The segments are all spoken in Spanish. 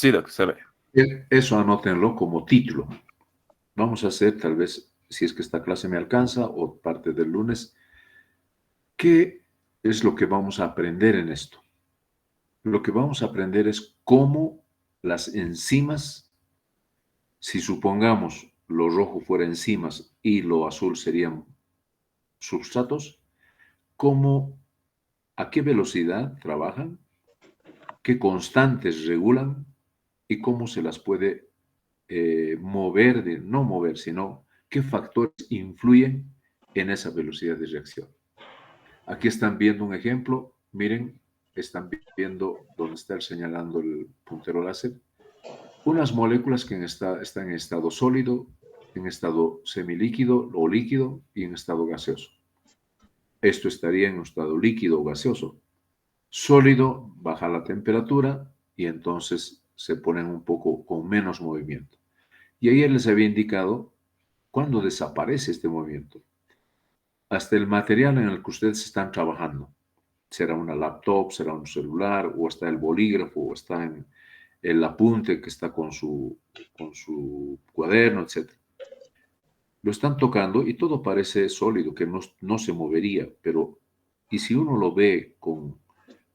Sí, Doc, se ve. Eso anótenlo como título. Vamos a hacer, tal vez, si es que esta clase me alcanza o parte del lunes, ¿qué es lo que vamos a aprender en esto? Lo que vamos a aprender es cómo las enzimas, si supongamos lo rojo fuera enzimas y lo azul serían substratos, cómo, a qué velocidad trabajan, qué constantes regulan y cómo se las puede mover, no mover, sino qué factores influyen en esa velocidad de reacción. Aquí están viendo un ejemplo, miren, están viendo donde está señalando el puntero láser, unas moléculas que están en estado sólido, en estado semilíquido o líquido y en estado gaseoso. Esto estaría en un estado líquido o gaseoso. Sólido, baja la temperatura y entonces se ponen un poco con menos movimiento. Y ayer les había indicado cuándo desaparece este movimiento. Hasta el material en el que ustedes están trabajando. Será una laptop, será un celular, o está el bolígrafo, o está en el apunte que está con su cuaderno, etc. Lo están tocando y todo parece sólido, que no se movería, pero y si uno lo ve con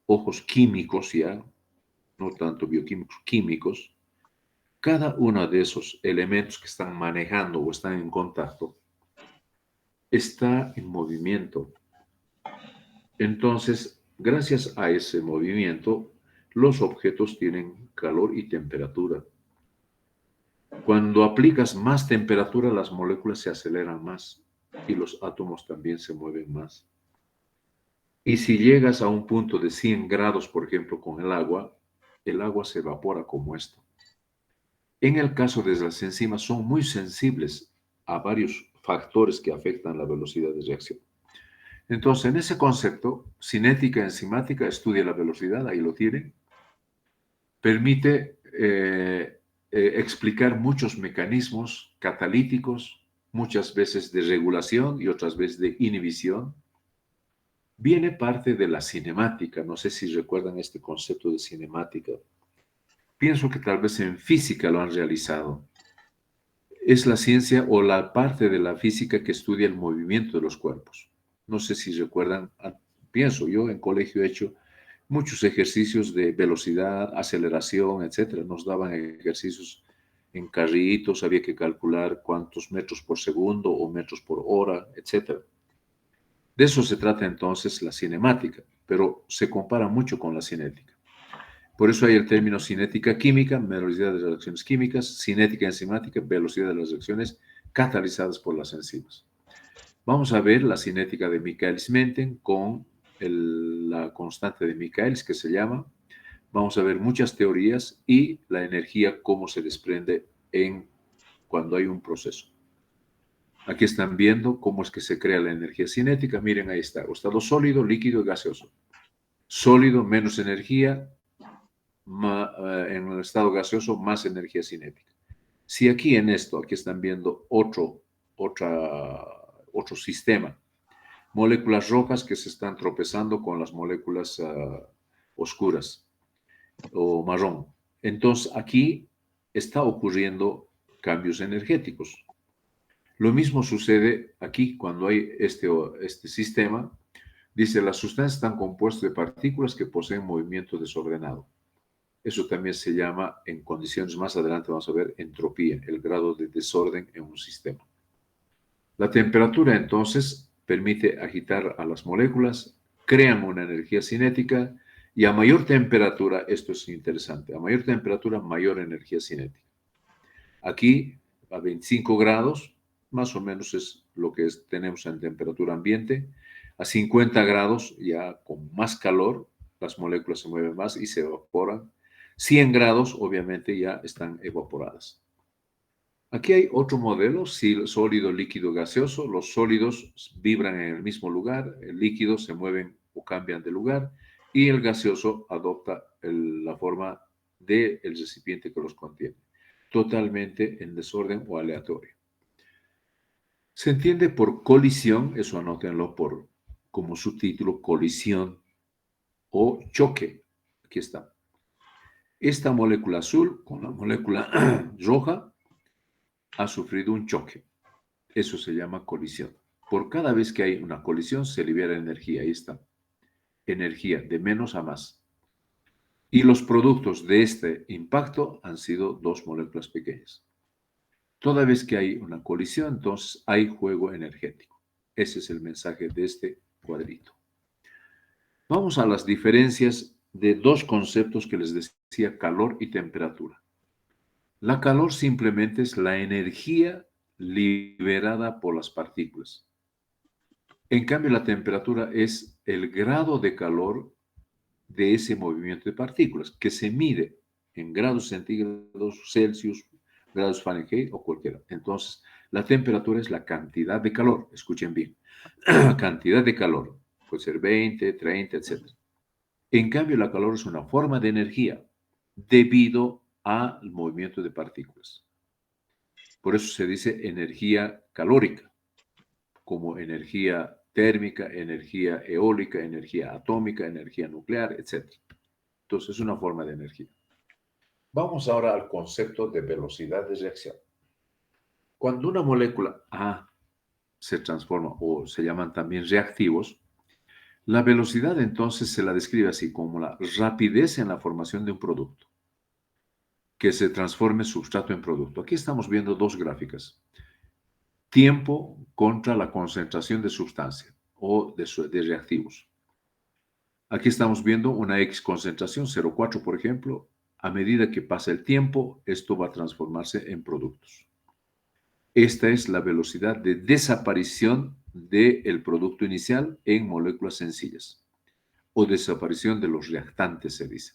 ojos químicos ya, no tanto bioquímicos, químicos, cada uno de esos elementos que están manejando o están en contacto está en movimiento. Entonces, gracias a ese movimiento, los objetos tienen calor y temperatura. Cuando aplicas más temperatura, las moléculas se aceleran más y los átomos también se mueven más. Y si llegas a un punto de 100 grados, por ejemplo, con el agua se evapora como esto. En el caso de las enzimas, son muy sensibles a varios factores que afectan la velocidad de reacción. Entonces, en ese concepto, cinética enzimática estudia la velocidad, ahí lo tienen, permite explicar muchos mecanismos catalíticos, muchas veces de regulación y otras veces de inhibición. Viene parte de la cinemática, no sé si recuerdan este concepto de cinemática. Pienso que tal vez en física lo han realizado. Es la ciencia o la parte de la física que estudia el movimiento de los cuerpos. No sé si recuerdan, pienso, yo en colegio he hecho muchos ejercicios de velocidad, aceleración, etcétera. Nos daban ejercicios en carritos, había que calcular cuántos metros por segundo o metros por hora, etcétera. De eso se trata entonces la cinemática, pero se compara mucho con la cinética. Por eso hay el término cinética química, velocidad de las reacciones químicas, cinética enzimática, velocidad de las reacciones catalizadas por las enzimas. Vamos a ver la cinética de Michaelis-Menten con la constante de Michaelis, que se llama. Vamos a ver muchas teorías y la energía, cómo se desprende cuando hay un proceso. Aquí están viendo cómo es que se crea la energía cinética. Miren, ahí está. Estado sólido, líquido y gaseoso. Sólido, menos energía. En el estado gaseoso, más energía cinética. Si aquí en esto, aquí están viendo otro sistema. Moléculas rojas que se están tropezando con las moléculas oscuras o marrón. Entonces, aquí está ocurriendo cambios energéticos. Lo mismo sucede aquí cuando hay este sistema. Dice, las sustancias están compuestas de partículas que poseen movimiento desordenado. Eso también se llama, en condiciones más adelante vamos a ver, entropía, el grado de desorden en un sistema. La temperatura entonces permite agitar a las moléculas, crean una energía cinética y a mayor temperatura, esto es interesante, a mayor temperatura, mayor energía cinética. Aquí, a 25 grados, más o menos es lo que tenemos en temperatura ambiente. A 50 grados, ya con más calor, las moléculas se mueven más y se evaporan. 100 grados, obviamente, ya están evaporadas. Aquí hay otro modelo, sólido, líquido, gaseoso. Los sólidos vibran en el mismo lugar, el líquido se mueven o cambian de lugar y el gaseoso adopta la forma del recipiente que los contiene, totalmente en desorden o aleatorio. Se entiende por colisión, eso anótenlo como subtítulo, colisión o choque. Aquí está. Esta molécula azul con la molécula roja ha sufrido un choque. Eso se llama colisión. Por cada vez que hay una colisión se libera energía. Ahí está. Energía de menos a más. Y los productos de este impacto han sido dos moléculas pequeñas. Toda vez que hay una colisión, entonces hay juego energético. Ese es el mensaje de este cuadrito. Vamos a las diferencias de dos conceptos que les decía, calor y temperatura. La calor simplemente es la energía liberada por las partículas. En cambio, la temperatura es el grado de calor de ese movimiento de partículas, que se mide en grados centígrados, Celsius, grados Fahrenheit o cualquiera. Entonces, la temperatura es la cantidad de calor. Escuchen bien. Cantidad de calor. Puede ser 20, 30, etc. En cambio, la calor es una forma de energía debido al movimiento de partículas. Por eso se dice energía calórica, como energía térmica, energía eólica, energía atómica, energía nuclear, etc. Entonces, es una forma de energía. Vamos ahora al concepto de velocidad de reacción. Cuando una molécula A se transforma o se llaman también reactivos, la velocidad entonces se la describe así como la rapidez en la formación de un producto, que se transforme sustrato en producto. Aquí estamos viendo dos gráficas. Tiempo contra la concentración de sustancia o de reactivos. Aquí estamos viendo una X concentración, 0,4 por ejemplo. A medida que pasa el tiempo, esto va a transformarse en productos. Esta es la velocidad de desaparición del producto inicial en moléculas sencillas o desaparición de los reactantes, se dice.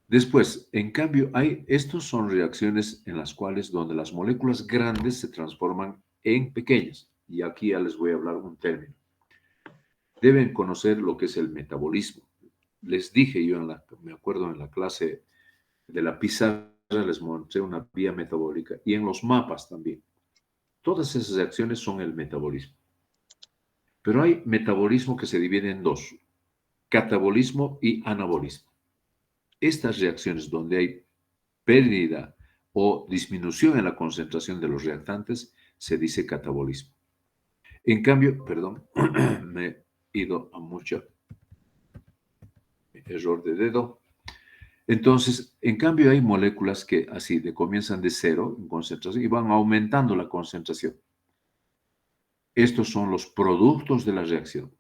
Después, en cambio, estos son reacciones en las cuales donde las moléculas grandes se transforman en pequeñas. Y aquí ya les voy a hablar un término. Deben conocer lo que es el metabolismo. Les dije yo, me acuerdo en la clase de la pizarra, les mostré una vía metabólica y en los mapas también. Todas esas reacciones son el metabolismo. Pero hay metabolismo que se divide en dos, catabolismo y anabolismo. Estas reacciones donde hay pérdida o disminución en la concentración de los reactantes se dice catabolismo. En cambio, perdón, me he ido a mucho error de dedo. Entonces, en cambio hay moléculas que así comienzan de cero en concentración y van aumentando la concentración. Estos son los productos de la reacción.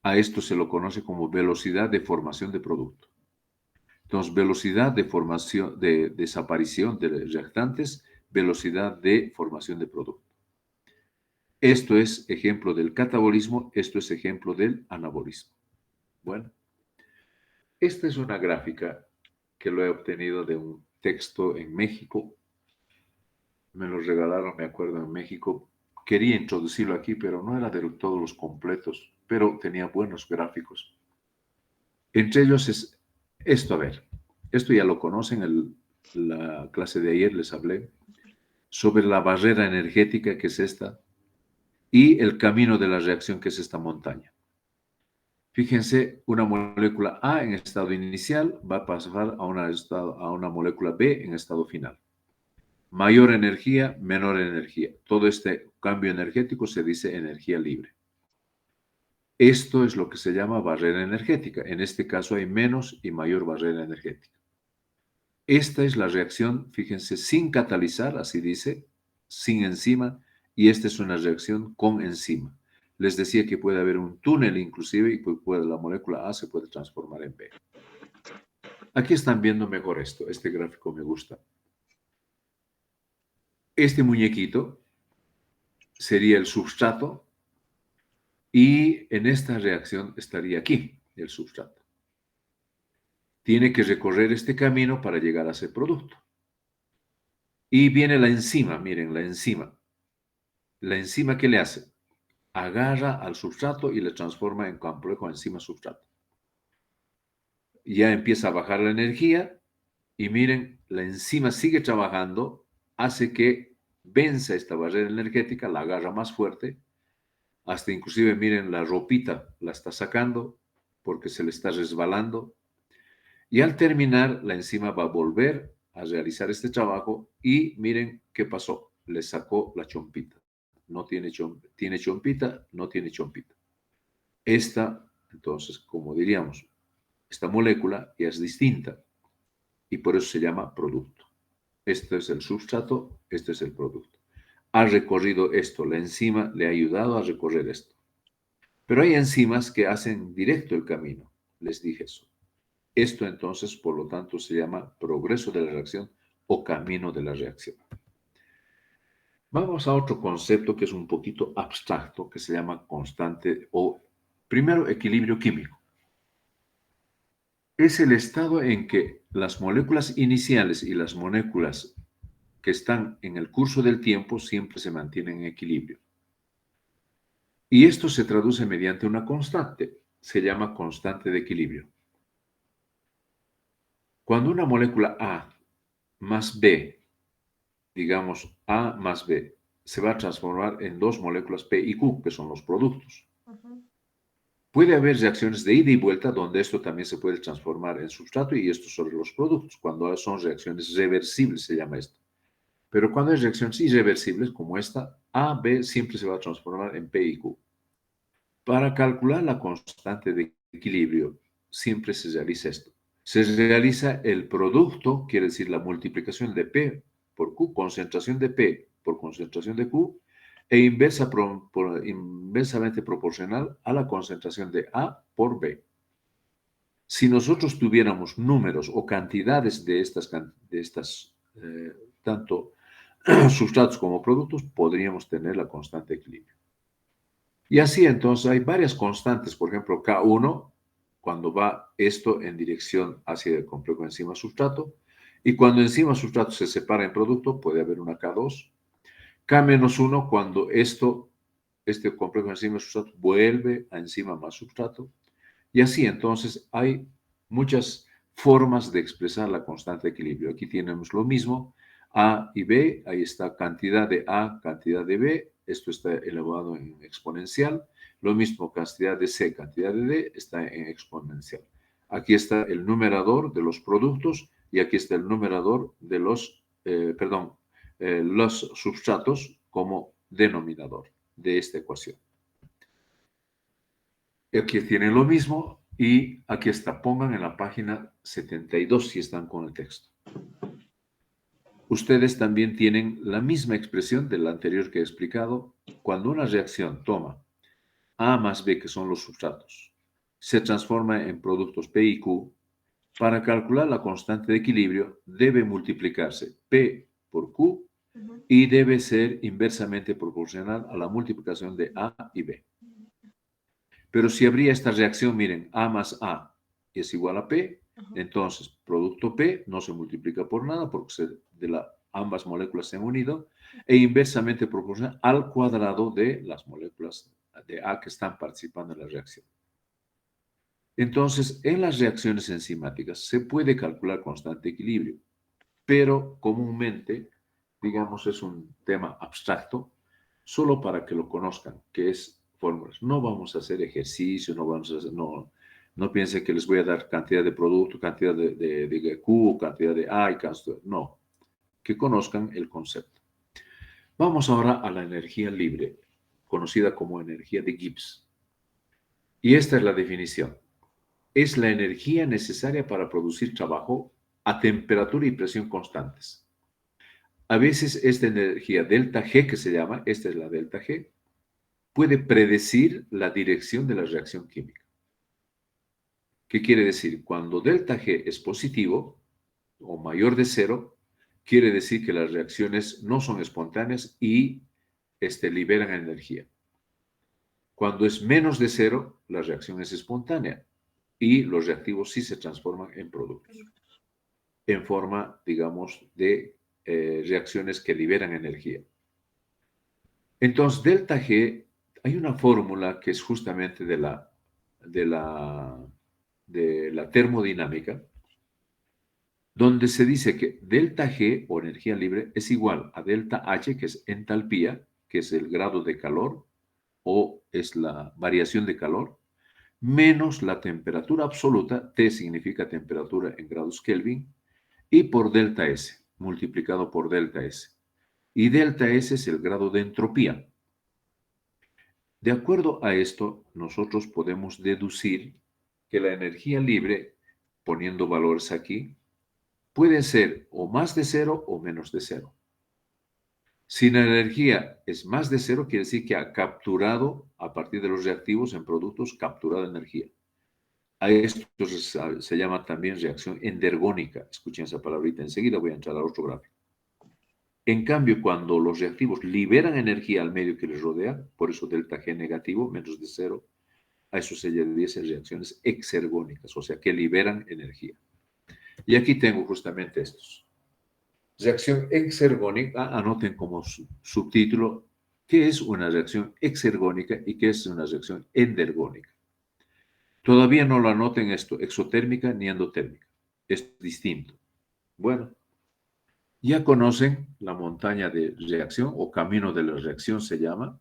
A esto se lo conoce como velocidad de formación de producto. Entonces, velocidad de formación, de desaparición de reactantes, velocidad de formación de producto. Esto es ejemplo del catabolismo, esto es ejemplo del anabolismo. Bueno, esta es una gráfica que lo he obtenido de un texto en México. Me lo regalaron, me acuerdo, en México. Quería introducirlo aquí, pero no era de todos los completos, pero tenía buenos gráficos. Entre ellos es esto, a ver, esto ya lo conocen, la clase de ayer les hablé, sobre la barrera energética que es esta y el camino de la reacción que es esta montaña. Fíjense, una molécula A en estado inicial va a pasar a una molécula B en estado final. Mayor energía, menor energía. Todo este cambio energético se dice energía libre. Esto es lo que se llama barrera energética. En este caso hay menos y mayor barrera energética. Esta es la reacción, fíjense, sin catalizar, así dice, sin enzima, y esta es una reacción con enzima. Les decía que puede haber un túnel inclusive y la molécula A se puede transformar en B. Aquí están viendo mejor esto, este gráfico me gusta. Este muñequito sería el substrato y en esta reacción estaría aquí el substrato. Tiene que recorrer este camino para llegar a ese producto. Y viene la enzima, miren, la enzima. La enzima, ¿qué le hace? Agarra al substrato y le transforma en complejo enzima-substrato. Ya empieza a bajar la energía y miren, la enzima sigue trabajando, hace que venza esta barrera energética, la agarra más fuerte, hasta inclusive miren la ropita la está sacando porque se le está resbalando Y al terminar, la enzima va a volver a realizar este trabajo y miren qué pasó. Le sacó la chompita. No tiene chompita, tiene chompita, no tiene chompita. Esta, entonces, como diríamos, esta molécula ya es distinta y por eso se llama producto. Este es el sustrato, este es el producto. Ha recorrido esto, la enzima le ha ayudado a recorrer esto. Pero hay enzimas que hacen directo el camino, les dije eso. Esto entonces, por lo tanto, se llama progreso de la reacción o camino de la reacción. Vamos a otro concepto que es un poquito abstracto, que se llama constante o, primero, equilibrio químico. Es el estado en que las moléculas iniciales y las moléculas que están en el curso del tiempo siempre se mantienen en equilibrio. Y esto se traduce mediante una constante, se llama constante de equilibrio. Cuando una molécula A más B, digamos A más B, se va a transformar en dos moléculas P y Q, que son los productos. Puede haber reacciones de ida y vuelta donde esto también se puede transformar en sustrato y esto sobre los productos. Cuando son reacciones reversibles se llama esto. Pero cuando hay reacciones irreversibles como esta, A, B siempre se va a transformar en P y Q. Para calcular la constante de equilibrio, siempre se realiza esto. Se realiza el producto, quiere decir la multiplicación de P por Q, concentración de P por concentración de Q, e inversamente proporcional a la concentración de A por B. Si nosotros tuviéramos números o cantidades de estas tanto sustratos como productos, podríamos tener la constante de equilibrio. Y así entonces hay varias constantes, por ejemplo, K1, cuando va esto en dirección hacia el complejo enzima-sustrato, y cuando enzima-sustrato se separa en producto, puede haber una K2. K-1, cuando este complejo enzima-sustrato vuelve a enzima más sustrato. Y así entonces hay muchas formas de expresar la constante de equilibrio. Aquí tenemos lo mismo, A y B, ahí está cantidad de A, cantidad de B, esto está elevado en exponencial. Lo mismo cantidad de C, cantidad de D, está en exponencial. Aquí está el numerador de los productos y aquí está el numerador de los sustratos como denominador de esta ecuación. Aquí tienen lo mismo y aquí está. Pongan en la página 72 si están con el texto. Ustedes también tienen la misma expresión de la anterior que he explicado. Cuando una reacción toma A más B, que son los sustratos, se transforma en productos P y Q, para calcular la constante de equilibrio debe multiplicarse P por Q y debe ser inversamente proporcional a la multiplicación de A y B. Pero si habría esta reacción, miren, A más A es igual a P, entonces producto P no se multiplica por nada porque ambas moléculas se han unido e inversamente proporciona al cuadrado de las moléculas de A que están participando en la reacción. Entonces, en las reacciones enzimáticas se puede calcular constante de equilibrio, pero comúnmente, digamos, es un tema abstracto, solo para que lo conozcan, que es fórmulas. No vamos a hacer ejercicio, no piensen que les voy a dar cantidad de producto, cantidad de Q, cantidad de A y cantidad. No, que conozcan el concepto. Vamos ahora a la energía libre, conocida como energía de Gibbs. Y esta es la definición. Es la energía necesaria para producir trabajo a temperatura y presión constantes. A veces esta energía delta G, que se llama, esta es la delta G, puede predecir la dirección de la reacción química. ¿Qué quiere decir? Cuando delta G es positivo o mayor de 0, quiere decir que las reacciones no son espontáneas y liberan energía. Cuando es menos de 0, la reacción es espontánea y los reactivos sí se transforman en productos, en forma, digamos, de reacciones que liberan energía. Entonces, delta G, hay una fórmula que es justamente de la termodinámica, donde se dice que delta G, o energía libre, es igual a delta H, que es entalpía, que es el grado de calor, o es la variación de calor, menos la temperatura absoluta, T significa temperatura en grados Kelvin, y por delta S, multiplicado por delta S. Y delta S es el grado de entropía. De acuerdo a esto, nosotros podemos deducir que la energía libre, poniendo valores aquí, puede ser o más de cero o menos de cero. Si la energía es más de cero, quiere decir que ha capturado, a partir de los reactivos en productos, capturado energía. A esto se llama también reacción endergónica. Escuchen esa palabrita. Enseguida voy a entrar a otro gráfico. En cambio, cuando los reactivos liberan energía al medio que les rodea, por eso delta G negativo, menos de cero, a eso se le dice reacciones exergónicas, o sea, que liberan energía. Y aquí tengo justamente estos. Reacción exergónica, anoten como subtítulo, ¿qué es una reacción exergónica y qué es una reacción endergónica? Todavía no lo anoten esto, exotérmica ni endotérmica. Es distinto. Bueno, ya conocen la montaña de reacción o camino de la reacción se llama,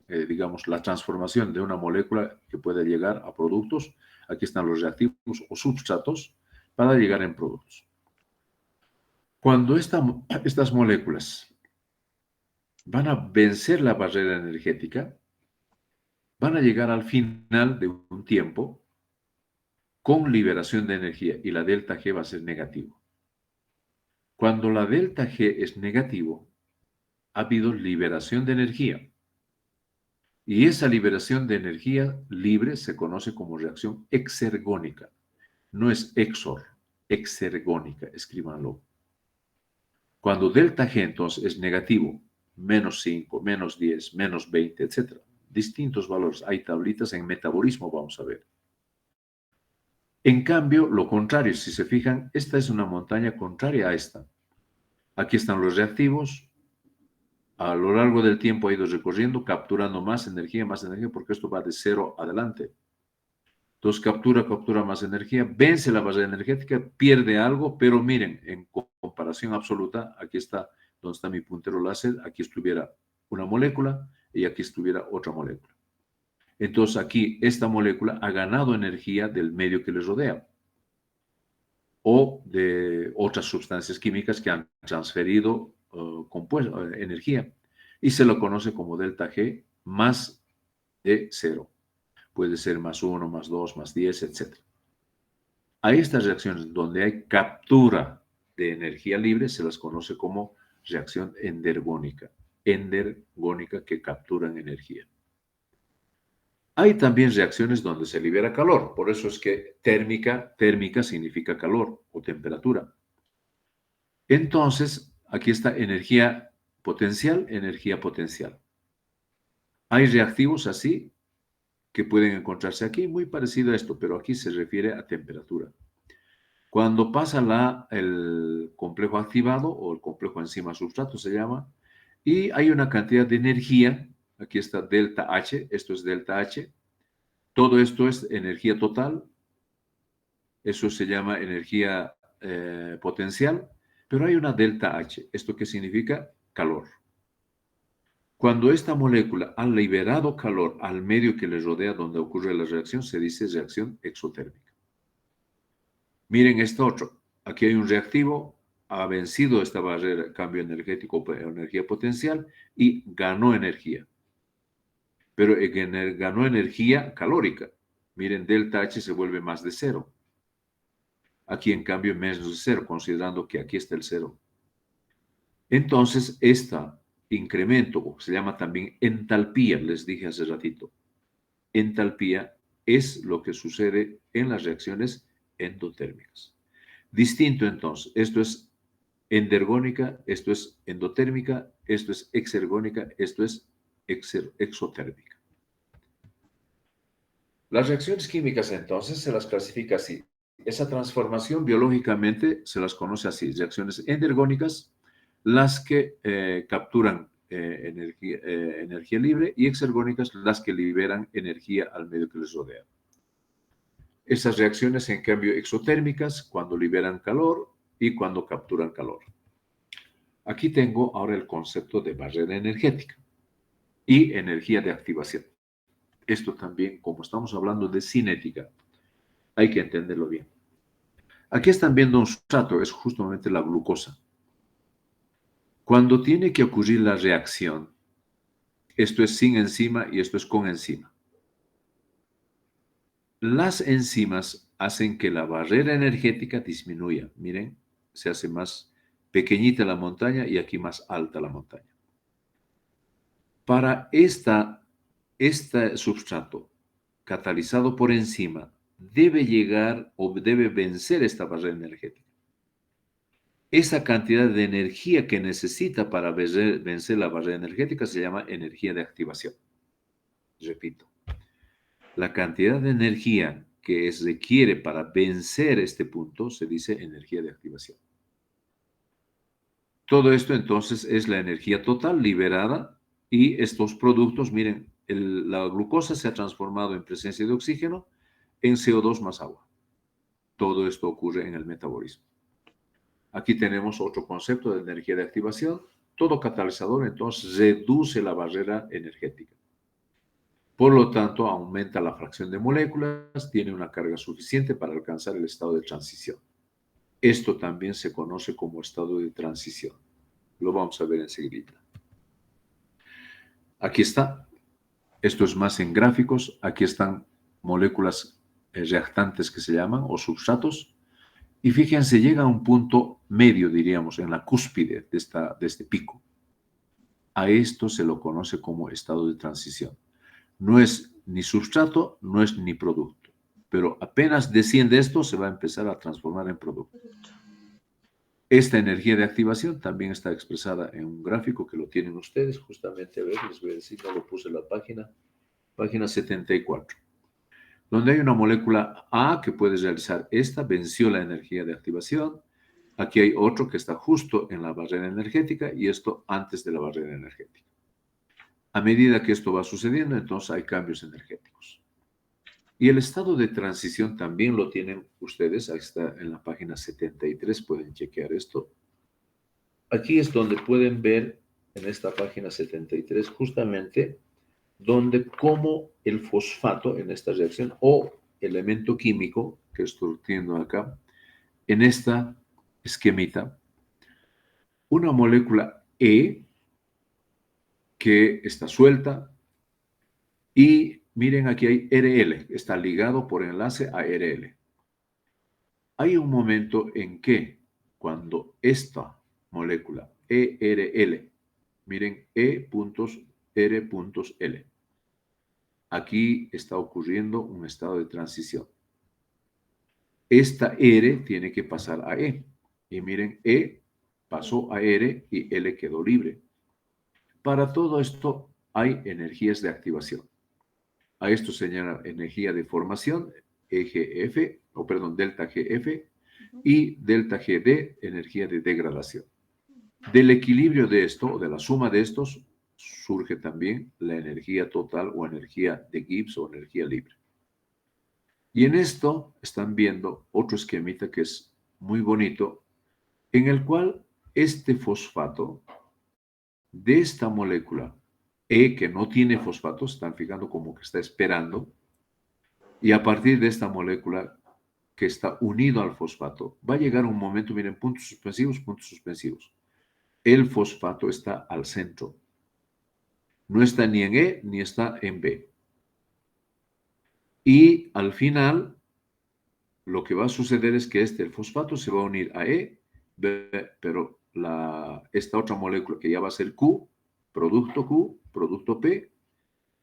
digamos, la transformación de una molécula que puede llegar a productos. Aquí están los reactivos o substratos para llegar en productos. Cuando estas moléculas van a vencer la barrera energética, van a llegar al final de un tiempo con liberación de energía y la delta G va a ser negativo. Cuando la delta G es negativo, ha habido liberación de energía. Y esa liberación de energía libre se conoce como reacción exergónica. No es exor, exergónica, escríbanlo. Cuando delta G entonces es negativo, menos 5, menos 10, menos 20, etc. Distintos valores. Hay tablitas en metabolismo, vamos a ver. En cambio, lo contrario, si se fijan, esta es una montaña contraria a esta. Aquí están los reactivos. A lo largo del tiempo ha ido recorriendo, capturando más energía, porque esto va de cero adelante. Entonces captura más energía, vence la barrera energética, pierde algo, pero miren, en comparación absoluta, aquí está donde está mi puntero láser, aquí estuviera una molécula y aquí estuviera otra molécula. Entonces aquí esta molécula ha ganado energía del medio que le rodea o de otras sustancias químicas que han transferido energía y se lo conoce como delta G más de cero. Puede ser más 1, más 2, más 10, etc. A estas reacciones donde hay captura de energía libre se las conoce como reacción endergónica. Endergónica que capturan energía. Hay también reacciones donde se libera calor, por eso es que térmica significa calor o temperatura. Entonces, aquí está energía potencial. Hay reactivos así que pueden encontrarse aquí, muy parecido a esto, pero aquí se refiere a temperatura. Cuando pasa el complejo activado o el complejo enzima sustrato se llama, y hay una cantidad de energía, aquí está delta H, esto es delta H, todo esto es energía total, eso se llama energía potencial, pero hay una delta H, ¿esto qué significa? Calor. Cuando esta molécula ha liberado calor al medio que le rodea donde ocurre la reacción, se dice reacción exotérmica. Miren esto otro. Aquí hay un reactivo, ha vencido esta barrera, cambio energético o energía potencial, y ganó energía. Pero ganó energía calórica. Miren, delta H se vuelve más de cero. Aquí, en cambio, menos de cero, considerando que aquí está el cero. Entonces, este incremento, se llama también entalpía, les dije hace ratito. Entalpía es lo que sucede en las reacciones endotérmicas. Distinto entonces, esto es endergónica, esto es endotérmica, esto es exergónica, esto es exotérmica. Las reacciones químicas entonces se las clasifica así. Esa transformación biológicamente se las conoce así, reacciones endergónicas, las que capturan energía libre, y exergónicas, las que liberan energía al medio que les rodea. Esas reacciones, en cambio, exotérmicas, cuando liberan calor y cuando capturan calor. Aquí tengo ahora el concepto de barrera energética y energía de activación. Esto también, como estamos hablando de cinética, hay que entenderlo bien. Aquí están viendo un sustrato, es justamente la glucosa. Cuando tiene que ocurrir la reacción, esto es sin enzima y esto es con enzima. Las enzimas hacen que la barrera energética disminuya. Miren, se hace más pequeñita la montaña y aquí más alta la montaña. Para este sustrato catalizado por enzima debe llegar o debe vencer esta barrera energética. Esa cantidad de energía que necesita para vencer la barrera energética se llama energía de activación. Repito, la cantidad de energía que requiere para vencer este punto se dice energía de activación. Todo esto entonces es la energía total liberada y estos productos, miren, la glucosa se ha transformado en presencia de oxígeno en CO2 más agua. Todo esto ocurre en el metabolismo. Aquí tenemos otro concepto de energía de activación. Todo catalizador entonces reduce la barrera energética. Por lo tanto, aumenta la fracción de moléculas, tiene una carga suficiente para alcanzar el estado de transición. Esto también se conoce como estado de transición. Lo vamos a ver enseguida. Aquí está. Esto es más en gráficos. Aquí están moléculas reactantes que se llaman o sustratos. Y fíjense, llega a un punto medio, diríamos, en la cúspide de este pico. A esto se lo conoce como estado de transición. No es ni sustrato, no es ni producto. Pero apenas desciende esto, se va a empezar a transformar en producto. Esta energía de activación también está expresada en un gráfico que lo tienen ustedes. Justamente, a ver, les voy a decir, no lo puse en la página 74. Donde hay una molécula A que puede realizar esta, venció la energía de activación. Aquí hay otro que está justo en la barrera energética y esto antes de la barrera energética. A medida que esto va sucediendo, entonces hay cambios energéticos. Y el estado de transición también lo tienen ustedes. Ahí está en la página 73, pueden chequear esto. Aquí es donde pueden ver en esta página 73 justamente donde cómo el fosfato en esta reacción o elemento químico que estoy teniendo acá, en esta esquemita, una molécula E que está suelta y miren aquí hay RL, está ligado por enlace a RL. Hay un momento en que cuando esta molécula ERL, miren E.R.L, aquí está ocurriendo un estado de transición. Esta R tiene que pasar a E. Y miren, E pasó a R y L quedó libre. Para todo esto hay energías de activación. A esto se llama energía de formación, EGF, o perdón, delta GF, y delta GD, energía de degradación. Del equilibrio de esto, o de la suma de estos, surge también la energía total o energía de Gibbs o energía libre. Y en esto están viendo otro esquemita que es muy bonito, en el cual este fosfato de esta molécula E, que no tiene fosfato, están fijando como que está esperando, y a partir de esta molécula que está unido al fosfato, va a llegar un momento, miren, puntos suspensivos, puntos suspensivos. El fosfato está al centro. No está ni en E ni está en B. Y al final, lo que va a suceder es que el fosfato se va a unir a E, pero esta otra molécula que ya va a ser Q, producto P,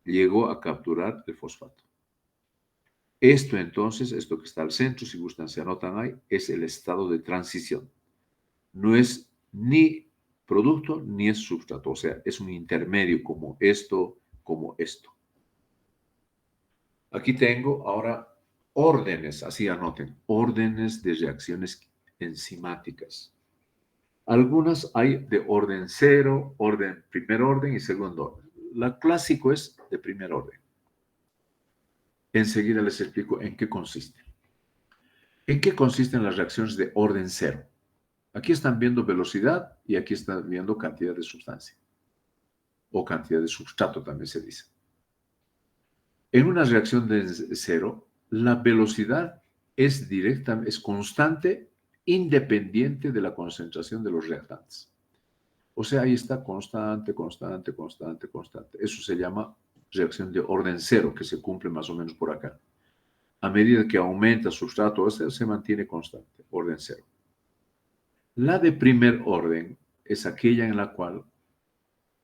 llegó a capturar el fosfato. Esto entonces, esto que está al centro, si gustan se anotan ahí, es el estado de transición. No es ni producto ni es sustrato, o sea, es un intermedio como esto, como esto. Aquí tengo ahora órdenes, así anoten, órdenes de reacciones enzimáticas. Algunas hay de orden cero, primer orden y segundo orden. La clásico es de primer orden. Enseguida les explico en qué consiste. ¿En qué consisten las reacciones de orden cero? Aquí están viendo velocidad y aquí están viendo cantidad de sustancia. O cantidad de sustrato también se dice. En una reacción de cero, la velocidad es directa, es constante, independiente de la concentración de los reactantes. O sea, ahí está constante, constante, constante, constante. Eso se llama reacción de orden cero, que se cumple más o menos por acá. A medida que aumenta el sustrato, se mantiene constante, orden cero. La de primer orden es aquella en la cual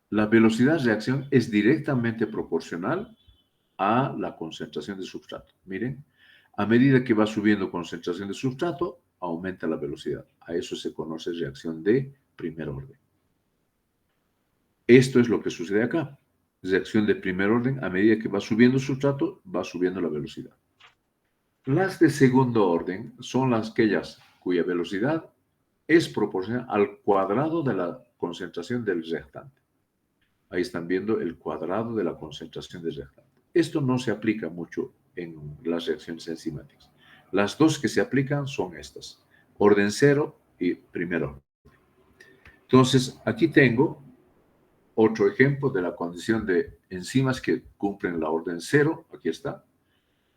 la velocidad de reacción es directamente proporcional a la concentración de sustrato. Miren, a medida que va subiendo concentración de sustrato, aumenta la velocidad. A eso se conoce reacción de primer orden. Esto es lo que sucede acá. Reacción de primer orden, a medida que va subiendo el sustrato, va subiendo la velocidad. Las de segundo orden son aquellas cuya velocidad es proporcional al cuadrado de la concentración del reactante. Ahí están viendo el cuadrado de la concentración del reactante. Esto no se aplica mucho en las reacciones enzimáticas. Las dos que se aplican son estas, orden cero y primer orden. Entonces, aquí tengo otro ejemplo de la condición de enzimas que cumplen la orden cero, aquí está,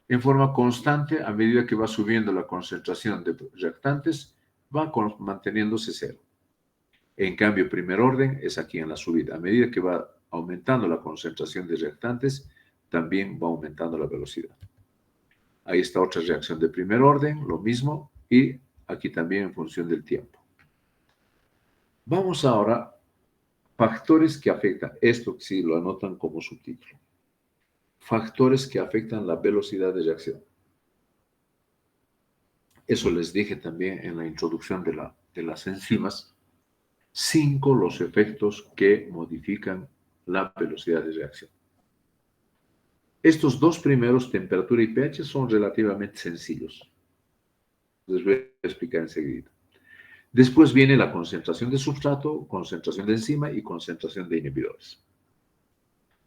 en forma constante, a medida que va subiendo la concentración de reactantes, va manteniéndose cero. En cambio, primer orden es aquí en la subida. A medida que va aumentando la concentración de reactantes, también va aumentando la velocidad. Ahí está otra reacción de primer orden, lo mismo, y aquí también en función del tiempo. Vamos ahora a factores que afectan, esto sí lo anotan como subtítulo. Factores que afectan la velocidad de reacción. Eso les dije también en la introducción de las enzimas. 5 los efectos que modifican la velocidad de reacción. Estos dos primeros, temperatura y pH, son relativamente sencillos. Les voy a explicar enseguida. Después viene la concentración de sustrato, concentración de enzima y concentración de inhibidores.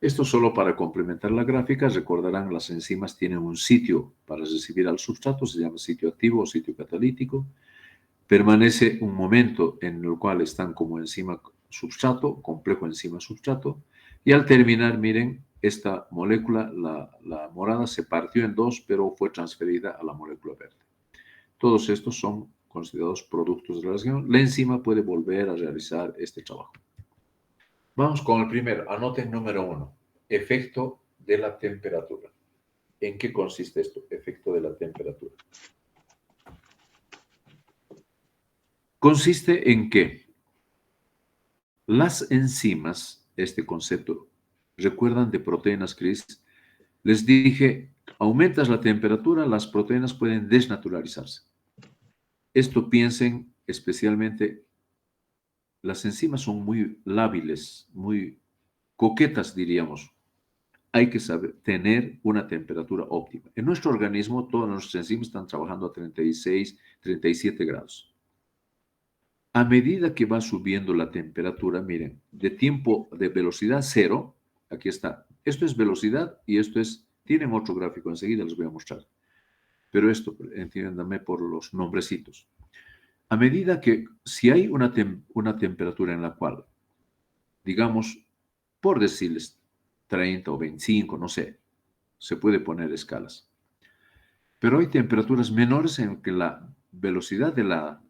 Esto solo para complementar la gráfica. Recordarán, las enzimas tienen un sitio para recibir al sustrato, se llama sitio activo o sitio catalítico. Permanece un momento en el cual están como enzima substrato, complejo enzima substrato, y al terminar, miren, esta molécula, la morada, se partió en dos, pero fue transferida a la molécula verde. Todos estos son considerados productos de la reacción. La enzima puede volver a realizar este trabajo. Vamos con el primero. Anoten número 1. Efecto de la temperatura. ¿En qué consiste esto? Efecto de la temperatura. Consiste en que las enzimas, este concepto, ¿recuerdan de proteínas, Cris? Les dije, aumentas la temperatura, las proteínas pueden desnaturalizarse. Esto piensen especialmente, las enzimas son muy lábiles, muy coquetas, diríamos. Hay que saber tener una temperatura óptima. En nuestro organismo, todas nuestras enzimas están trabajando a 36, 37 grados. A medida que va subiendo la temperatura, miren, de tiempo de velocidad cero, aquí está. Esto es velocidad y esto es, tienen otro gráfico, enseguida les voy a mostrar. Pero esto, entiéndanme por los nombrecitos. A medida que, si hay una temperatura en la cual, digamos, por decirles 30 o 25, no sé, se puede poner escalas. Pero hay temperaturas menores en que la velocidad de la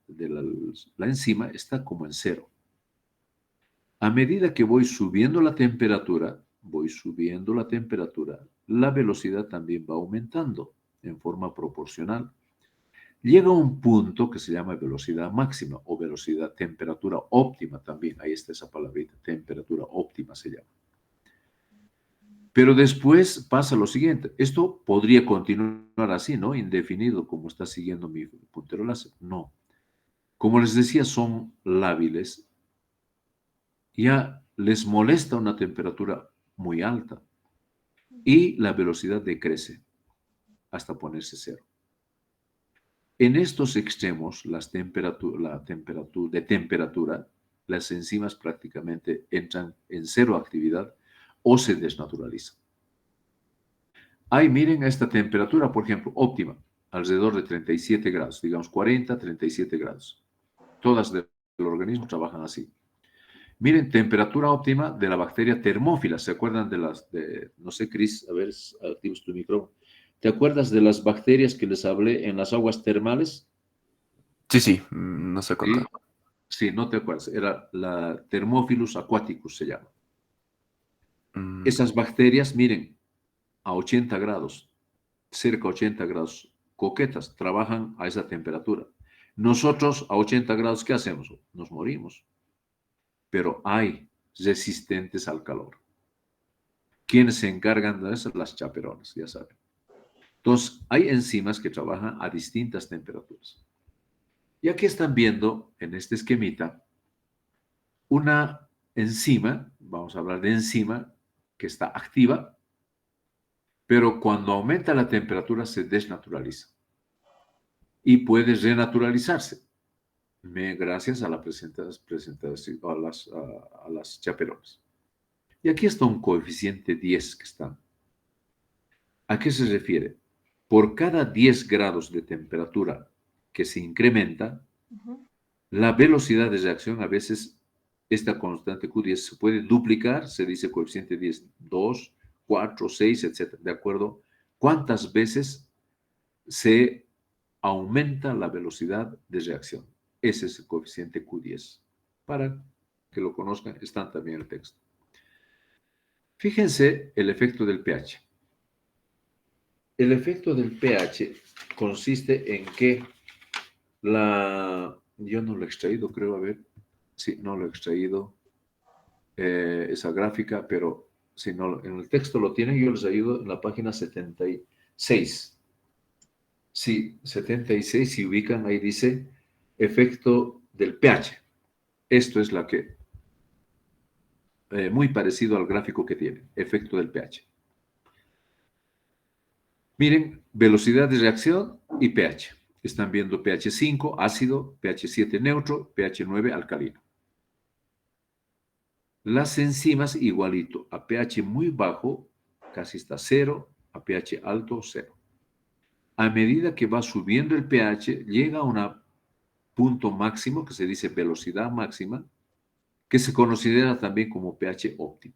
enzima está como en cero. A medida que voy subiendo la temperatura, la velocidad también va aumentando en forma proporcional. Llega a un punto que se llama velocidad máxima o velocidad, temperatura óptima también. Ahí está esa palabrita, temperatura óptima se llama. Pero después pasa lo siguiente. Esto podría continuar así, ¿no? Indefinido, como está siguiendo mi puntero láser. No. Como les decía, son lábiles. Ya les molesta una temperatura muy alta y la velocidad decrece hasta ponerse cero. En estos extremos, la temperatura de temperatura, las enzimas prácticamente entran en cero actividad o se desnaturalizan. Ahí miren esta temperatura, por ejemplo, óptima, alrededor de 37 grados, digamos 40, 37 grados. Todas del organismo trabajan así. Miren, temperatura óptima de la bacteria termófila. ¿Se acuerdan no sé, Cris, a ver, activas tu micrófono? ¿Te acuerdas de las bacterias que les hablé en las aguas termales? Sí, sí, nos ha Sí, contado. sí, no te acuerdas. Era la Thermophilus aquaticus, se llama. Mm, Esas bacterias, miren, a 80 grados, cerca a 80 grados, coquetas, trabajan a esa temperatura. Nosotros a 80 grados, ¿qué hacemos? Nos morimos. Pero hay resistentes al calor. ¿Quiénes se encargan de eso? Las chaperonas, ya saben. Entonces, hay enzimas que trabajan a distintas temperaturas. Y aquí están viendo en este esquemita una enzima, vamos a hablar de enzima, que está activa, pero cuando aumenta la temperatura se desnaturaliza y puede renaturalizarse gracias a, a las chaperonas. Y aquí está un coeficiente 10 que está. ¿A qué se refiere? Por cada 10 grados de temperatura que se incrementa, Ujú. la velocidad de reacción a veces, esta constante Q10 se puede duplicar, se dice coeficiente 10, 2, 4, 6, etc. De acuerdo, cuántas veces se aumenta la velocidad de reacción. Ese es el coeficiente Q10. Para que lo conozcan, está también en el texto. Fíjense el efecto del pH. El efecto del pH consiste en que yo no lo he extraído, creo, a ver, sí, no lo he extraído, esa gráfica, pero si no, en el texto lo tienen, yo les ayudo en la página 76. Sí, 76, si ubican, ahí dice efecto del pH. Esto es la que, muy parecido al gráfico que tiene, efecto del pH. Miren, velocidad de reacción y pH. Están viendo pH 5, ácido, pH 7, neutro, pH 9, alcalino. Las enzimas igualito, a pH muy bajo, casi está 0, a pH alto, 0. A medida que va subiendo el pH, llega a un punto máximo, que se dice velocidad máxima, que se considera también como pH óptimo.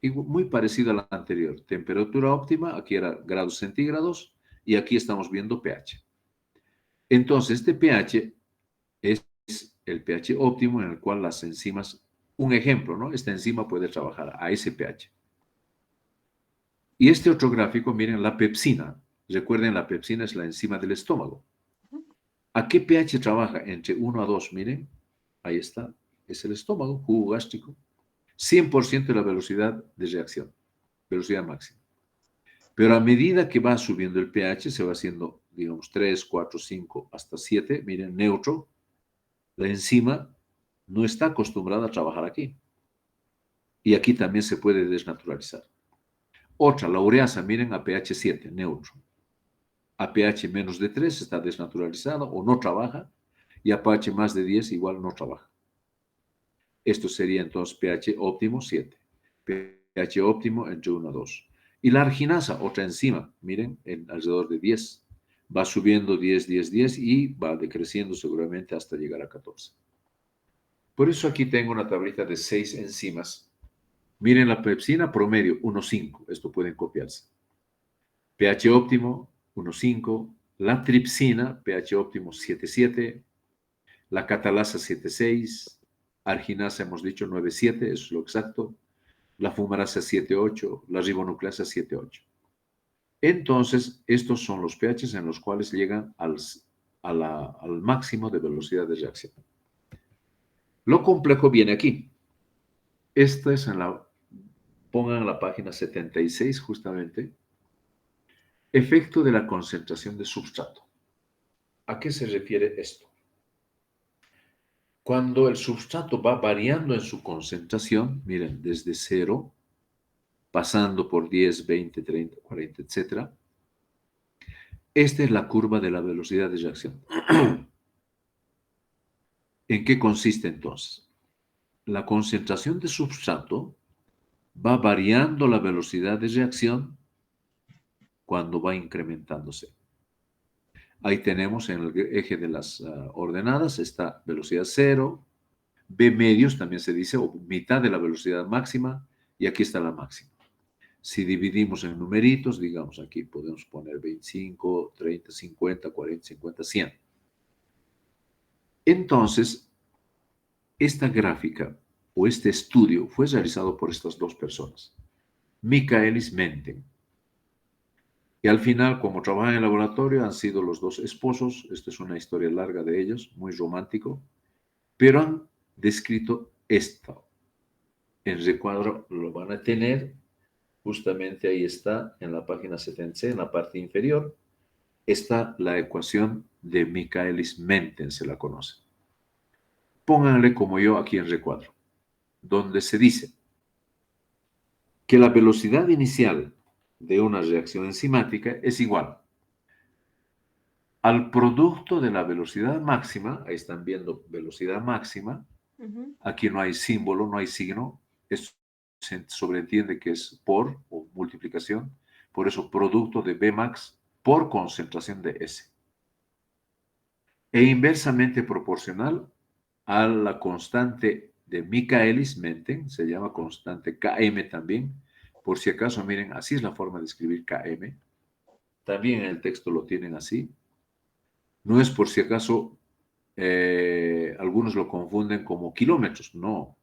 Y muy parecido a la anterior, temperatura óptima, aquí era grados centígrados, y aquí estamos viendo pH. Entonces, este pH es el pH óptimo en el cual las enzimas, un ejemplo, ¿no? Esta enzima puede trabajar a ese pH. Y este otro gráfico, miren, la pepsina. Recuerden, la pepsina es la enzima del estómago. ¿A qué pH trabaja? Entre 1 a 2, miren. Ahí está. Es el estómago, jugo gástrico. 100% de la velocidad de reacción. Velocidad máxima. Pero a medida que va subiendo el pH, se va haciendo, digamos, 3, 4, 5, hasta 7. Miren, neutro. La enzima no está acostumbrada a trabajar aquí. Y aquí también se puede desnaturalizar. Otra, la ureasa, miren, a pH 7, neutro. A pH menos de 3 está desnaturalizada o no trabaja, y a pH más de 10 igual no trabaja. Esto sería entonces pH óptimo 7, pH óptimo entre 1 a 2. Y la arginasa, otra enzima, miren, en alrededor de 10. Va subiendo 10, 10, 10 y va decreciendo seguramente hasta llegar a 14. Por eso aquí tengo una tablita de 6 enzimas. Miren la pepsina promedio 1,5. Esto pueden copiarse. pH óptimo 1,5. La tripsina, pH óptimo 7,7. La catalasa 7,6. Arginasa hemos dicho 9,7, eso es lo exacto. La fumarasa 7,8. La ribonucleasa 7,8. Entonces, estos son los pHs en los cuales llegan al máximo de velocidad de reacción. Lo complejo viene aquí. Esta es pongan en la página 76 justamente, efecto de la concentración de substrato. ¿A qué se refiere esto? Cuando el substrato va variando en su concentración, miren, desde 0, pasando por 10, 20, 30, 40, etc. Esta es la curva de la velocidad de reacción. ¿En qué consiste entonces? La concentración de substrato va variando la velocidad de reacción cuando va incrementándose. Ahí tenemos en el eje de las ordenadas, está velocidad 0, B medios también se dice, o mitad de la velocidad máxima, y aquí está la máxima. Si dividimos en numeritos, digamos aquí podemos poner 25, 30, 50, 40, 50, 100. Entonces, esta gráfica o este estudio fue realizado por estas dos personas, Michaelis Menten. Y al final, como trabajan en el laboratorio, han sido los dos esposos. Esta es una historia larga de ellos, muy romántico, pero han descrito esto. En recuadro lo van a tener, justamente ahí está, en la página 70, en la parte inferior, está la ecuación de Michaelis-Menten, se la conoce. Pónganle como yo aquí en recuadro, donde se dice que la velocidad inicial de una reacción enzimática es igual al producto de la velocidad máxima. Ahí están viendo velocidad máxima. Aquí no hay símbolo, no hay signo. Se sobreentiende que es por o multiplicación. Por eso, producto de Bmax por concentración de S. E inversamente proporcional a la constante de Michaelis-Menten, se llama constante Km también. Por si acaso, miren, así es la forma de escribir Km. También en el texto lo tienen así. No es por si acaso algunos lo confunden como kilómetros, no.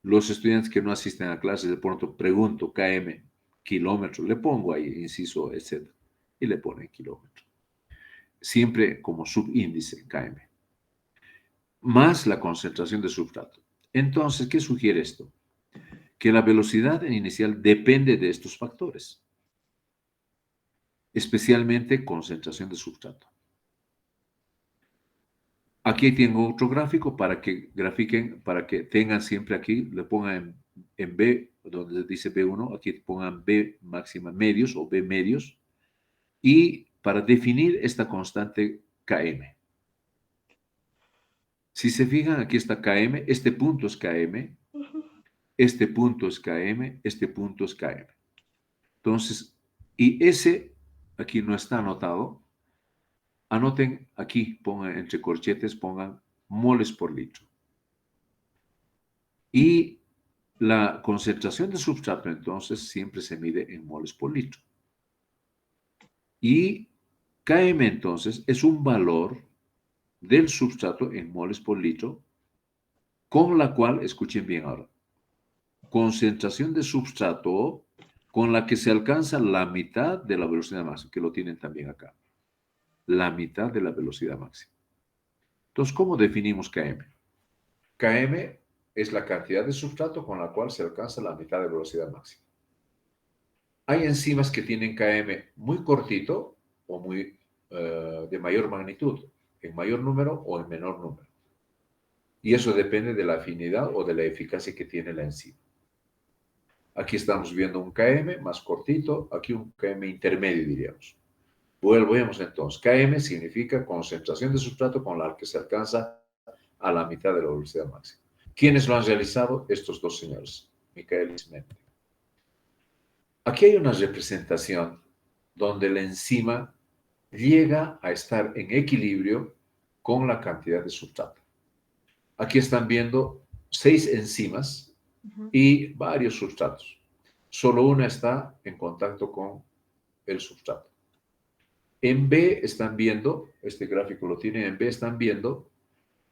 Los estudiantes que no asisten a clases de pronto pregunto km, kilómetros, le pongo ahí inciso, etc. Y le ponen kilómetro. Siempre como subíndice km. Más la concentración de sustrato. Entonces, ¿qué sugiere esto? Que la velocidad inicial depende de estos factores, especialmente concentración de sustrato. Aquí tengo otro gráfico para que grafiquen, para que tengan siempre aquí, le pongan en B, donde dice B1, aquí pongan B máxima medios o B medios, y para definir esta constante Km. Si se fijan, aquí está Km, este punto es Km, este punto es Km, este punto es Km. Entonces, y ese aquí no está anotado. Anoten aquí, pongan entre corchetes, pongan moles por litro. Y la concentración de sustrato, entonces, siempre se mide en moles por litro. Y Km, entonces, es un valor del sustrato en moles por litro, con la cual, escuchen bien ahora, concentración de sustrato con la que se alcanza la mitad de la velocidad máxima, que lo tienen también acá. La mitad de la velocidad máxima. Entonces, ¿cómo definimos Km? Km es la cantidad de sustrato con la cual se alcanza la mitad de velocidad máxima. Hay enzimas que tienen Km muy cortito o muy de mayor magnitud, en mayor número o en menor número. Y eso depende de la afinidad o de la eficacia que tiene la enzima. Aquí estamos viendo un Km más cortito, aquí un Km intermedio, diríamos. Volvemos entonces. Km significa concentración de sustrato con la que se alcanza a la mitad de la velocidad máxima. ¿Quiénes lo han realizado? Estos dos señores, Michaelis-Menten. Aquí hay una representación donde la enzima llega a estar en equilibrio con la cantidad de sustrato. Aquí están viendo 6 enzimas y varios sustratos. Solo una está en contacto con el sustrato. En B están viendo, este gráfico lo tienen en B, están viendo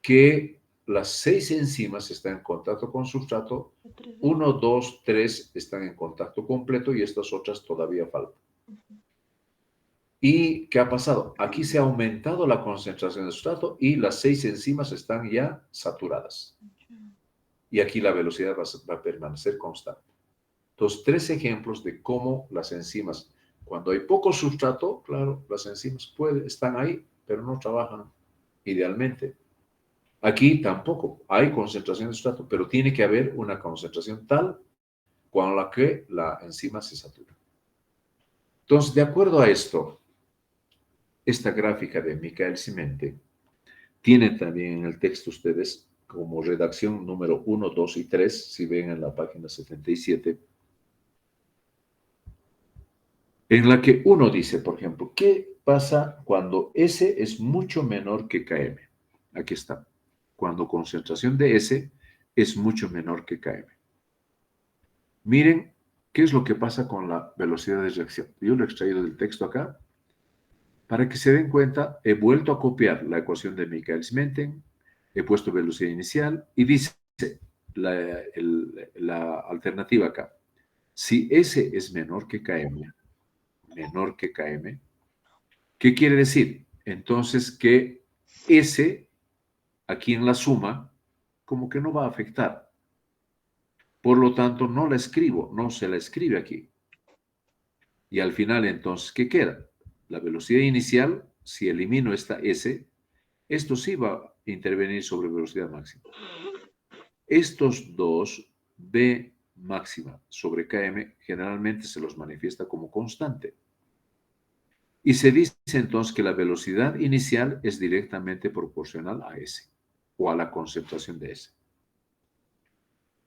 que las 6 enzimas están en contacto con sustrato, 1, 2, 3 están en contacto completo y estas otras todavía faltan. ¿Y qué ha pasado? Aquí se ha aumentado la concentración de sustrato y las 6 enzimas están ya saturadas. Y aquí la velocidad va a permanecer constante. Entonces, 3 ejemplos de cómo las enzimas, cuando hay poco sustrato, claro, las enzimas están ahí, pero no trabajan idealmente. Aquí tampoco hay concentración de sustrato, pero tiene que haber una concentración tal con la que la enzima se satura. Entonces, de acuerdo a esto, esta gráfica de Michaelis-Menten tiene también en el texto ustedes como redacción número 1, 2 y 3, si ven en la página 77, en la que uno dice, por ejemplo, ¿qué pasa cuando S es mucho menor que Km? Aquí está. cuando concentración de S es mucho menor que Km. Miren qué es lo que pasa con la velocidad de reacción. Yo lo he extraído del texto acá. Para que se den cuenta, he vuelto a copiar la ecuación de Michaelis-Menten, he puesto velocidad inicial y dice la alternativa acá. Si S es menor que Km, ¿qué quiere decir? Entonces que S, aquí en la suma, como que no va a afectar. Por lo tanto, no la escribo, no se la escribe aquí. Y al final, entonces, ¿qué queda? La velocidad inicial, si elimino esta S, esto sí va a intervenir sobre velocidad máxima. Estos dos, V máxima sobre Km, generalmente se los manifiesta como constante. Y se dice entonces que la velocidad inicial es directamente proporcional a S, o a la concentración de S.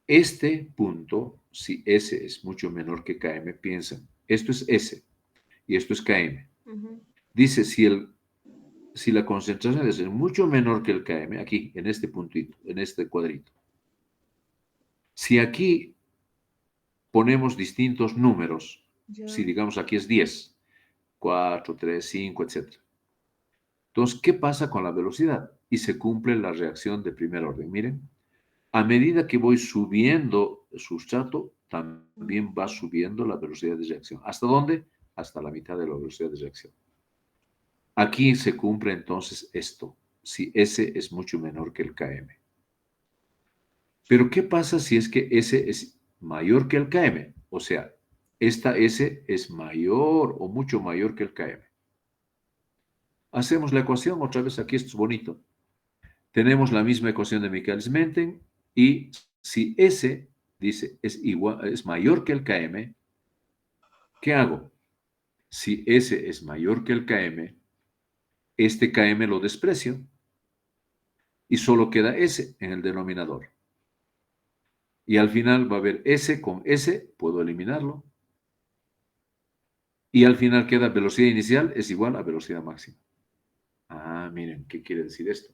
Este punto, si S es mucho menor que Km, piensen, esto es S y esto es Km. Dice, si la concentración de S es mucho menor que el Km, aquí, en este puntito, en este cuadrito, si aquí ponemos distintos números, si digamos aquí es 10, 4, 3, 5, etc. Entonces, ¿qué pasa con la velocidad? Y se cumple la reacción de primer orden. Miren, a medida que voy subiendo el sustrato, también va subiendo la velocidad de reacción. ¿Hasta dónde? Hasta la mitad de la velocidad de reacción. Aquí se cumple entonces esto, si S es mucho menor que el Km. Pero ¿qué pasa si es que S es mayor que el Km? O sea, esta S es mayor o mucho mayor que el Km. Hacemos la ecuación, otra vez aquí esto es bonito. Tenemos la misma ecuación de Michaelis-Menten y si S, dice, es mayor que el Km, ¿qué hago? Si S es mayor que el Km, este Km lo desprecio y solo queda S en el denominador. Y al final va a haber S con S, puedo eliminarlo. Y al final queda velocidad inicial es igual a velocidad máxima. Ah, miren, ¿qué quiere decir esto?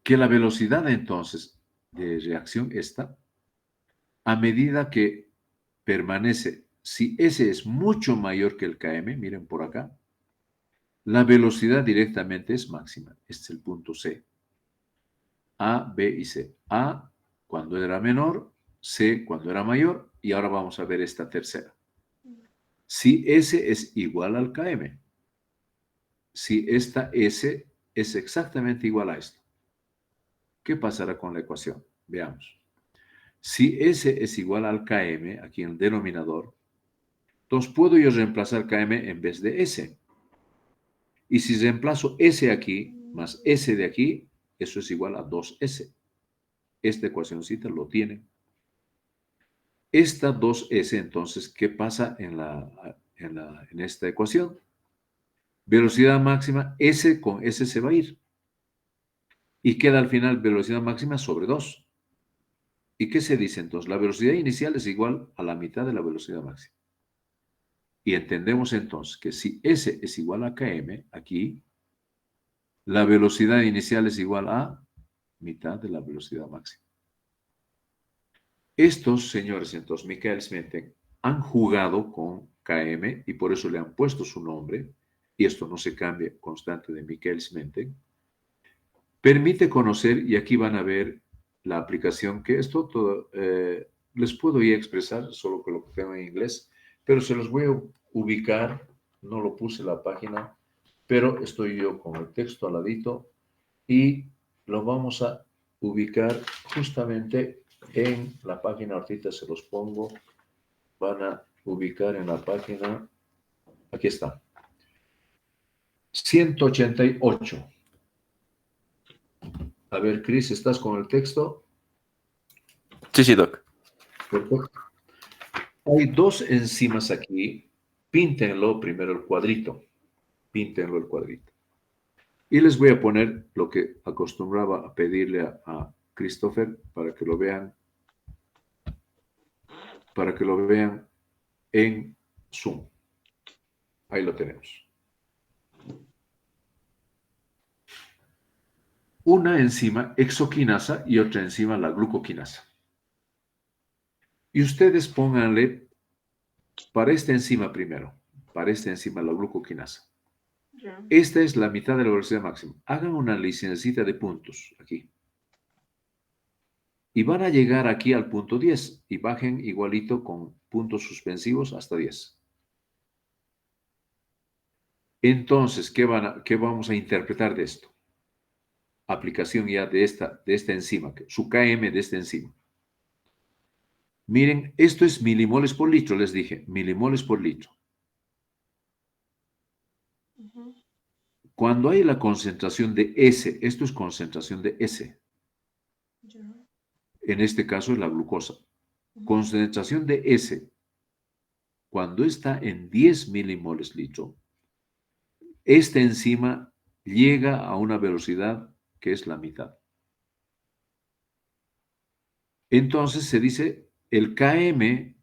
Que la velocidad entonces de reacción esta, a medida que permanece, si S es mucho mayor que el Km, miren por acá, la velocidad directamente es máxima. Este es el punto C. A, B y C. A cuando era menor, C cuando era mayor, y ahora vamos a ver esta tercera. Si S es igual al Km, si esta S es exactamente igual a esto, ¿qué pasará con la ecuación? Veamos. Si S es igual al Km, aquí en el denominador, entonces puedo yo reemplazar Km en vez de S. Y si reemplazo S aquí más S de aquí, eso es igual a 2S. Esta ecuacióncita lo tiene. Esta 2S, entonces, ¿qué pasa en esta ecuación? Velocidad máxima, S con S se va a ir. Y queda al final velocidad máxima sobre 2. ¿Y qué se dice entonces? La velocidad inicial es igual a la mitad de la velocidad máxima. Y entendemos entonces que si S es igual a Km, aquí, la velocidad inicial es igual a mitad de la velocidad máxima. Estos señores, entonces, Michaelis-Menten, han jugado con Km y por eso le han puesto su nombre, y esto no se cambia constante de Michaelis-Menten. Permite conocer, y aquí van a ver la aplicación, que esto todo, les puedo ya expresar, solo que lo tengo en inglés, pero se los voy a ubicar, no lo puse en la página, pero estoy yo con el texto al ladito y lo vamos a ubicar justamente en la página, ahorita se los pongo, van a ubicar en la página, aquí está, 188. A ver, Chris, ¿estás con el texto? Sí, Doc. Perfecto. Hay dos enzimas aquí, píntenlo primero el cuadrito, píntenlo el cuadrito. Y les voy a poner lo que acostumbraba a pedirle a Christopher para que lo vean en Zoom. Ahí lo tenemos. una enzima exoquinasa y otra enzima la glucoquinasa. Y ustedes pónganle para esta enzima primero, para esta enzima la glucoquinasa. Ya. Esta es la mitad de la velocidad máxima. Hagan una licencita de puntos aquí. Y van a llegar aquí al punto 10 y bajen igualito con puntos suspensivos hasta 10. Entonces, ¿qué vamos a interpretar de esto? Aplicación ya de esta enzima, su Km de esta enzima. Miren, esto es milimoles por litro, les dije, milimoles por litro. Ujú. Cuando hay la concentración de S, esto es concentración de S, Ya. en este caso es la glucosa. Ujú. Concentración de S, cuando está en 10 milimoles litro, esta enzima llega a una velocidad que es la mitad. Entonces se dice el Km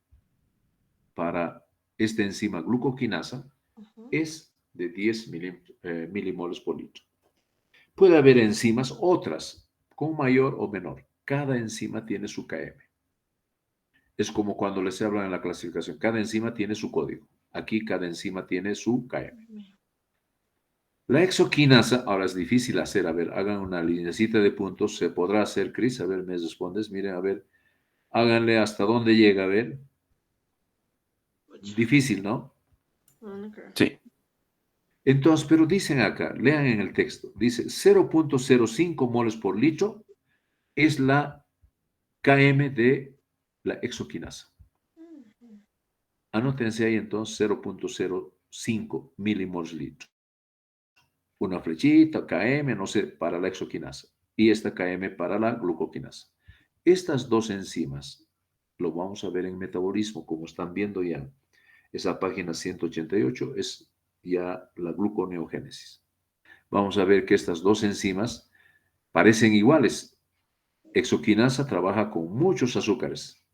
para esta enzima glucoquinasa Ujú. es de 10 milimoles por litro. Puede haber enzimas otras con mayor o menor. Cada enzima tiene su Km. Es como cuando les hablan en la clasificación. Cada enzima tiene su código. Aquí cada enzima tiene su Km. La exoquinasa, ahora es difícil hacer. A ver, hagan una linecita de puntos. ¿Se podrá hacer, Cris? A ver, me respondes. Miren, a ver. Háganle hasta dónde llega, a ver. Pucha. Difícil, ¿no? No, no creo. Sí. Entonces, pero dicen acá, lean en el texto, dice 0.05 moles por litro es la Km de la exoquinasa. Ujú. Anótense ahí entonces 0.05 milimoles litro. Una flechita, Km, no sé, para la exoquinasa. Y esta Km para la glucoquinasa. Estas dos enzimas, lo vamos a ver en metabolismo, como están viendo ya. Esa página 188 es ya la gluconeogénesis. Vamos a ver que estas dos enzimas parecen iguales. Exoquinasa trabaja con muchos azúcares.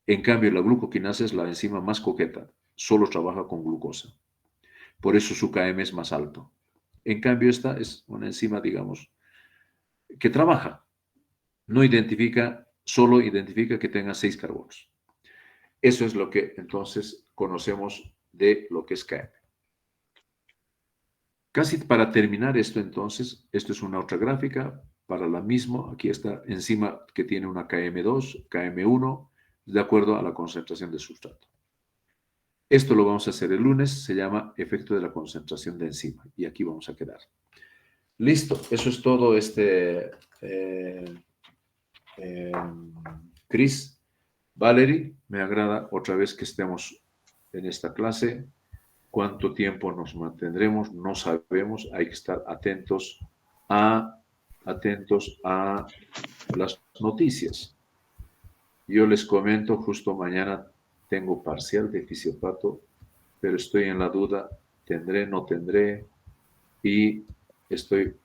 En cambio, la glucoquinasa es la enzima más coqueta. Solo trabaja con glucosa. Por eso su Km es más alto. En cambio, esta es una enzima, digamos, que trabaja. No identifica, solo identifica que tenga 6 carbonos. Eso es lo que entonces conocemos de lo que es Km. Casi para terminar esto, entonces, esto es una otra gráfica para la misma. Aquí está enzima que tiene una Km2, Km1, de acuerdo a la concentración de sustrato. Esto lo vamos a hacer el lunes, se llama efecto de la concentración de enzima. Y aquí vamos a quedar. Listo, eso es todo, Chris, Valerie, me agrada otra vez que estemos en esta clase. ¿Cuánto tiempo nos mantendremos? No sabemos, hay que estar atentos a las noticias. Yo les comento, justo mañana tengo parcial de fisiopato, pero estoy en la duda, tendré, no tendré, y estoy